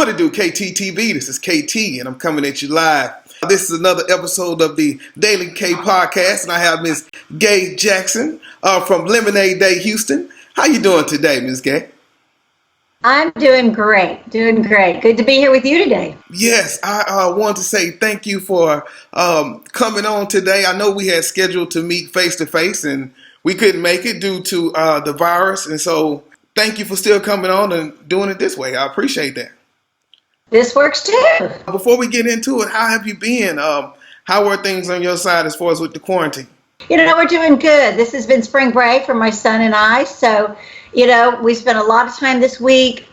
What it do, KTTeeV? This is KT, and I'm coming at you live. This is another episode of the Daily K Podcast, and I have Miss Gaye Jackson from Lemonade Day, Houston. How you doing today, Miss Gaye? I'm doing great, Good to be here with you today. Yes, I want to say thank you for coming on today. I know we had scheduled to meet face-to-face, and we couldn't make it due to the virus, and so thank you for still coming on and doing it this way. I appreciate that. This works too. Before we get into it, how have you been? How are things on your side as far as with the quarantine? We're doing good. This has been spring break for my son and I. So, we spent a lot of time this week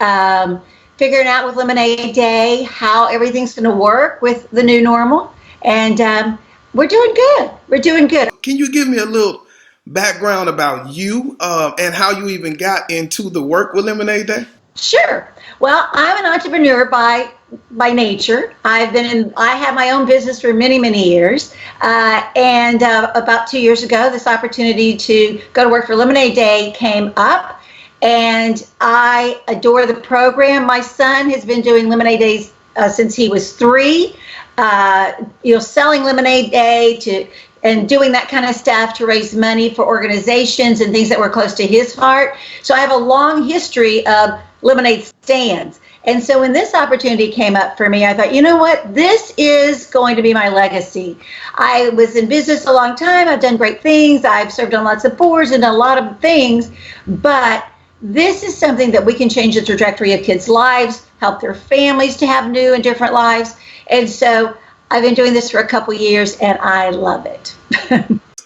figuring out with Lemonade Day how everything's going to work with the new normal. And we're doing good. We're doing good. Can you give me a little background about you and how you even got into the work with Lemonade Day? Sure. Well, I'm an entrepreneur by nature. I have my own business for many, many years. And about 2 years ago, this opportunity to go to work for Lemonade Day came up, and I adore the program. My son has been doing Lemonade Days since he was 3. Selling Lemonade Day and doing that kind of stuff to raise money for organizations and things that were close to his heart. So I have a long history of lemonade stands. And so when this opportunity came up for me, I thought, you know what, this is going to be my legacy. I was in business a long time. I've done great things. I've served on lots of boards and done a lot of things. But this is something that we can change the trajectory of kids' lives, help their families to have new and different lives. And so I've been doing this for a couple years, and I love it.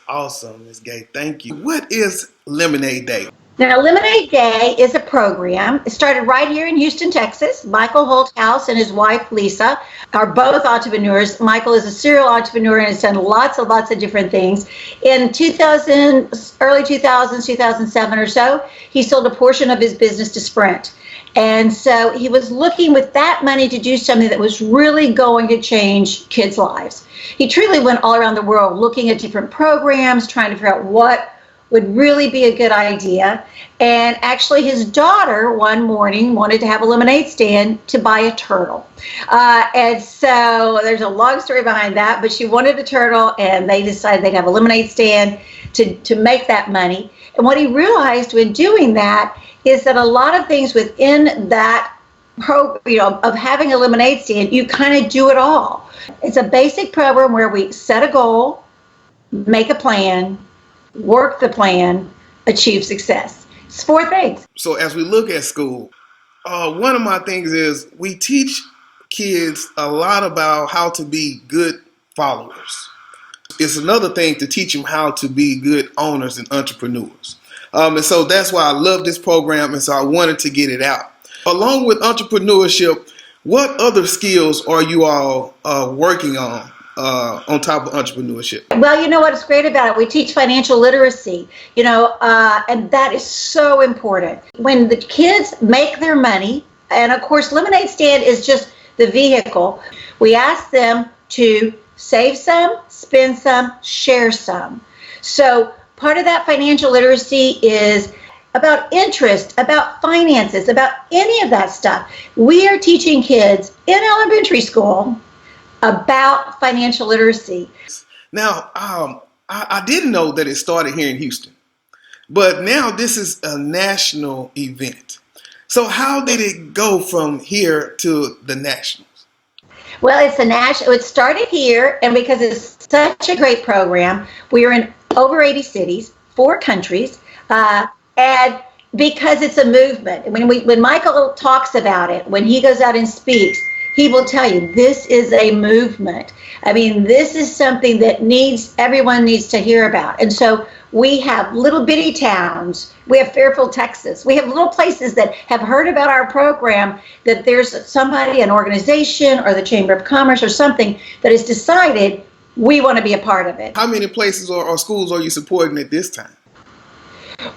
Awesome, Ms. Gaye. Thank you. What is Lemonade Day? Now, Lemonade Day is a program. It started right here in Houston, Texas. Michael Holthouse and his wife, Lisa, are both entrepreneurs. Michael is a serial entrepreneur and has done lots of different things. In early 2000s, 2007 or so, he sold a portion of his business to Sprint. And so he was looking with that money to do something that was really going to change kids' lives. He truly went all around the world looking at different programs, trying to figure out what would really be a good idea. And actually his daughter one morning wanted to have a lemonade stand to buy a turtle. And so there's a long story behind that, but she wanted a turtle, and they decided they'd have a lemonade stand to make that money. And what he realized when doing that is that a lot of things within that of having a lemonade stand, you kind of do it all. It's a basic program where we set a goal, make a plan, work the plan, achieve success. It's 4 things. So as we look at school, one of my things is we teach kids a lot about how to be good followers. It's another thing to teach them how to be good owners and entrepreneurs. And so that's why I love this program, and so I wanted to get it out. Along with entrepreneurship, what other skills are you all working on top of entrepreneurship? Well, you know what's great about it? We teach financial literacy, and that is so important. When the kids make their money, and of course, Lemonade Stand is just the vehicle, we ask them to save some, spend some, share some. So part of that financial literacy is about interest, about finances, about any of that stuff. We are teaching kids in elementary school about financial literacy. Now, I didn't know that it started here in Houston, but now this is a national event. So how did it go from here to the nationals? Well, it started here, and because it's such a great program, we are in over 80 cities, 4 countries, and because it's a movement. When Michael talks about it, when he goes out and speaks, he will tell you this is a movement. This is something that everyone needs to hear about. And so we have little bitty towns. We have Fairfield, Texas. We have little places that have heard about our program, that there's somebody, an organization or the Chamber of Commerce or something that has decided we want to be a part of it. How many places or schools are you supporting at this time?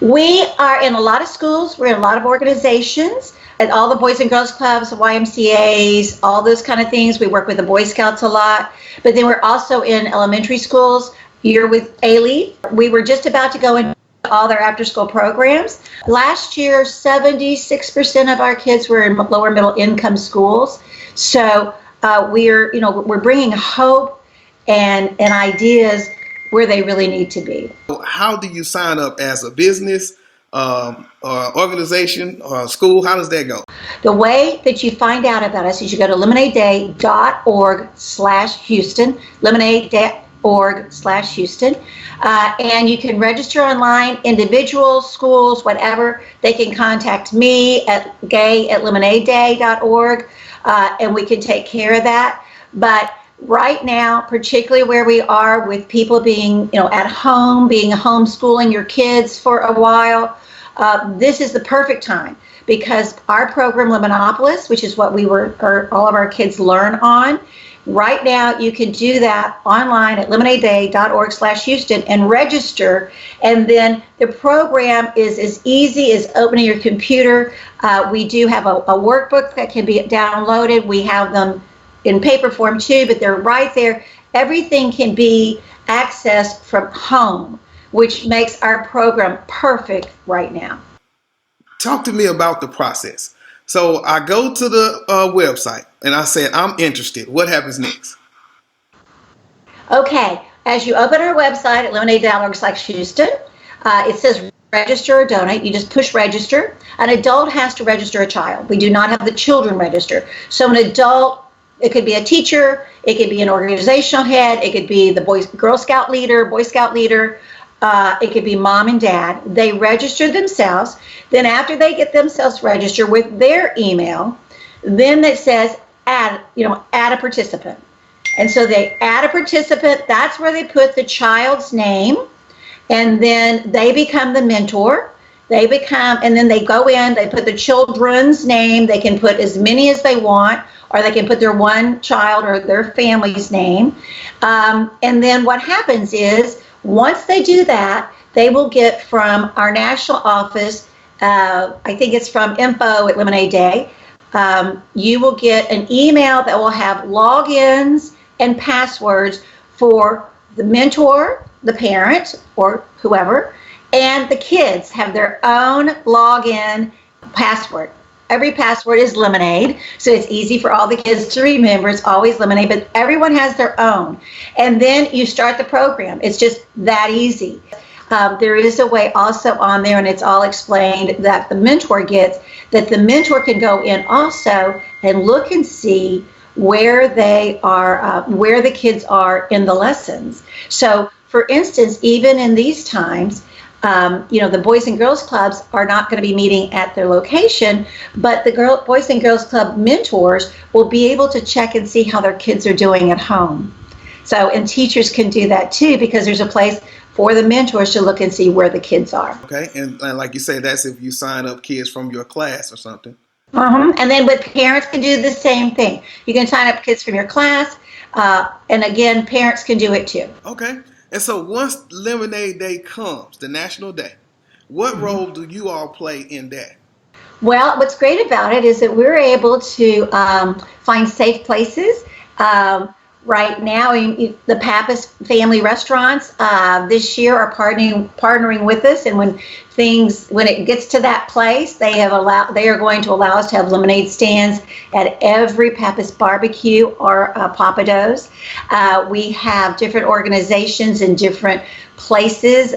We are in a lot of schools. We're in a lot of organizations. And all the Boys and Girls Clubs, the YMCAs, all those kind of things. We work with the Boy Scouts a lot. But then we're also in elementary schools. Here with Ailey, we were just about to go in all their after-school programs. Last year, 76% of our kids were in lower middle income schools. So we're bringing hope and ideas where they really need to be. How do you sign up as a business, organization, or school? How does that go? The way that you find out about us is you go to lemonadeday.org/Houston, lemonade.org/Houston, and you can register online, individuals, schools, whatever. They can contact me at gaye@lemonadeday.org, and we can take care of that. But right now, particularly where we are with people being, at home, being homeschooling your kids for a while, this is the perfect time, because our program, Lemanopolis, which is what all of our kids learn on, right now you can do that online at lemonadeday.org/Houston and register. And then the program is as easy as opening your computer. We do have a workbook that can be downloaded. We have them in paper form too, but they're right there. Everything can be accessed from home, which makes our program perfect right now. Talk to me about the process. So I go to the website and I said, I'm interested. What happens next? Okay, as you open our website at lemonade.org/Houston, it says register or donate. You just push register. An adult has to register a child. We do not have the children register. So an adult, it could be a teacher, it could be an organizational head, it could be the Girl Scout leader, Boy Scout leader, it could be mom and dad. They register themselves. Then after they get themselves registered with their email, then it says add a participant. And so they add a participant. That's where they put the child's name, and then they become the mentor. And then they go in, they put the children's name. They can put as many as they want, or they can put their one child or their family's name. And then what happens is, once they do that, they will get from our national office, I think it's from info at Lemonade Day, you will get an email that will have logins and passwords for the mentor, the parent, or whoever, and the kids have their own login password. Every password is Lemonade, so it's easy for all the kids to remember. It's always Lemonade, but everyone has their own. And then you start the program. It's just that easy. There is a way also on there, and it's all explained, that the mentor gets, that the mentor can go in also and look and see where they are, where the kids are in the lessons. So, for instance, even in these times, the Boys and Girls Clubs are not going to be meeting at their location, but the Boys and Girls Club mentors will be able to check and see how their kids are doing at home. So, and teachers can do that too, because there's a place for the mentors to look and see where the kids are. Okay, and like you say, that's if you sign up kids from your class or something. And then with parents can do the same thing. You can sign up kids from your class, and again, parents can do it too. Okay. And so once Lemonade Day comes, the national day, what role do you all play in that? Well, what's great about it is that we're able to find safe places. Right now, the Pappas family restaurants this year are partnering with us, and when it gets to that place, they are going to allow us to have lemonade stands at every Pappas barbecue or Papa Do's. We have different organizations in different places.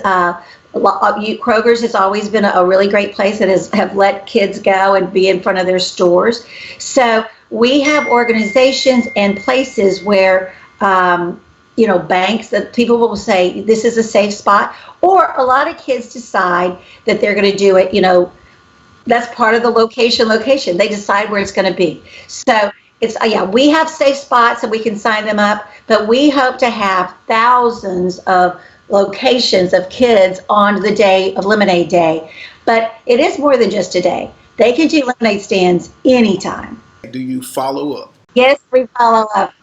Kroger's has always been a really great place that have let kids go and be in front of their stores. So we have organizations and places where, banks, that people will say this is a safe spot, or a lot of kids decide that they're going to do it, that's part of the location. They decide where it's going to be. So we have safe spots and we can sign them up, but we hope to have thousands of locations of kids on the day of Lemonade Day. But it is more than just a day. They can do lemonade stands anytime. Do you follow up? Yes, we follow up.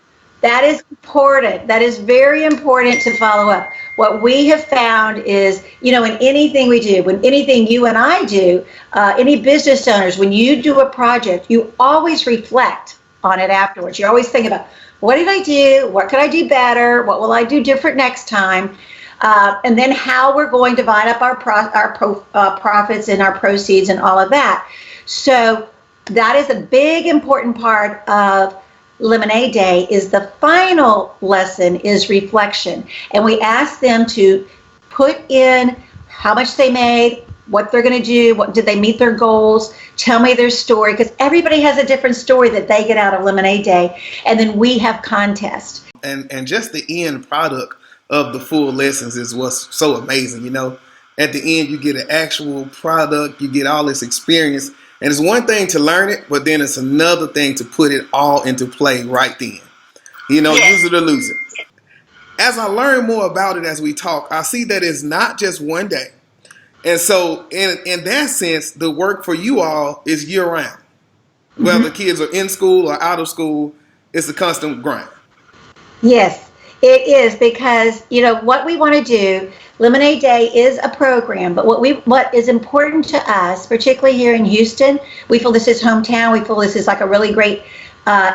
That is important. That is very important to follow up. What we have found is, in anything we do, when anything you and I do, any business owners, when you do a project, you always reflect on it afterwards. You always think about, what did I do? What could I do better? What will I do different next time? and then how we're going to divide up our profits and our proceeds and all of that. So that is a big important part of Lemonade Day. Is the final lesson is reflection, and we ask them to put in how much they made, what they're going to do, what did they meet their goals, tell me their story, because everybody has a different story that they get out of Lemonade Day, and then we have contests. And just the end product of the full lessons is what's so amazing. You know, at the end you get an actual product, you get all this experience, and it's one thing to learn it, but then it's another thing to put it all into play right then. You know, use it or lose it. As I learn more about it as we talk, I see that it's not just one day. And so in that sense, the work for you all is year round. Whether kids are in school or out of school, it's a constant grind. Yes, it is, because you know what we want to do. Lemonade Day is a program, but what is important to us, particularly here in Houston, we feel this is hometown. We feel this is like a really great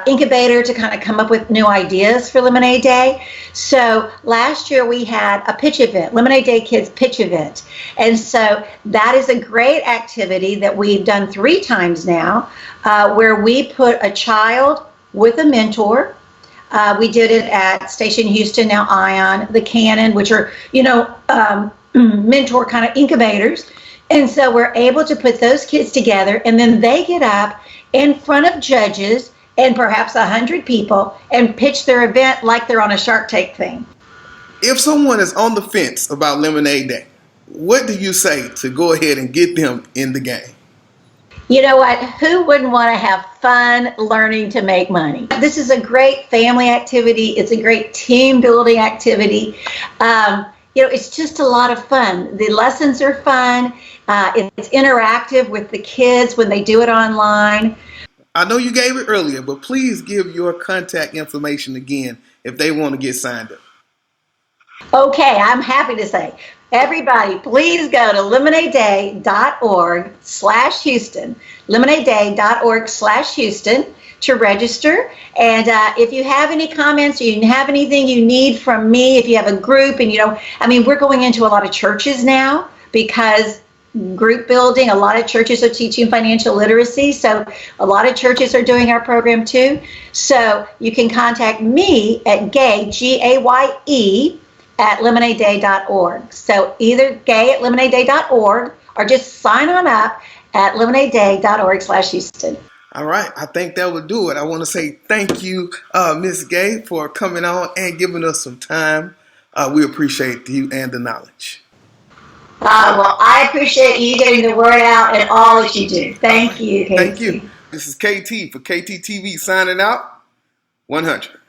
incubator to kind of come up with new ideas for Lemonade Day. So last year we had a pitch event, Lemonade Day Kids pitch event. And so that is a great activity that we've done 3 times now, where we put a child with a mentor. We did it at Station Houston, now Ion, the Cannon, which are, mentor kind of incubators. And so we're able to put those kids together, and then they get up in front of judges and perhaps 100 people and pitch their event like they're on a Shark Tank thing. If someone is on the fence about Lemonade Day, what do you say to go ahead and get them in the game? You know what? Who wouldn't want to have fun learning to make money? This is a great family activity. It's a great team building activity. It's just a lot of fun. The lessons are fun. It's interactive with the kids when they do it online. I know you gave it earlier, but please give your contact information again if they want to get signed up. Okay, I'm happy to say, everybody, please go to lemonadeday.org/Houston, lemonadeday.org/Houston to register. And if you have any comments, or you have anything you need from me, if you have a group, and we're going into a lot of churches now because group building, a lot of churches are teaching financial literacy, so a lot of churches are doing our program too. So you can contact me at Gaye, Gaye, at lemonadeday.org. So either Gaye at lemonadeday.org or just sign on up at lemonadeday.org/Houston. All right, I think that would do it. I want to say thank you, Miss Gaye, for coming on and giving us some time. We appreciate you and the knowledge. Well, I appreciate you getting the word out and all that you do. Thank you, KT. Thank you. This is KT for KTTeeV signing out. 100.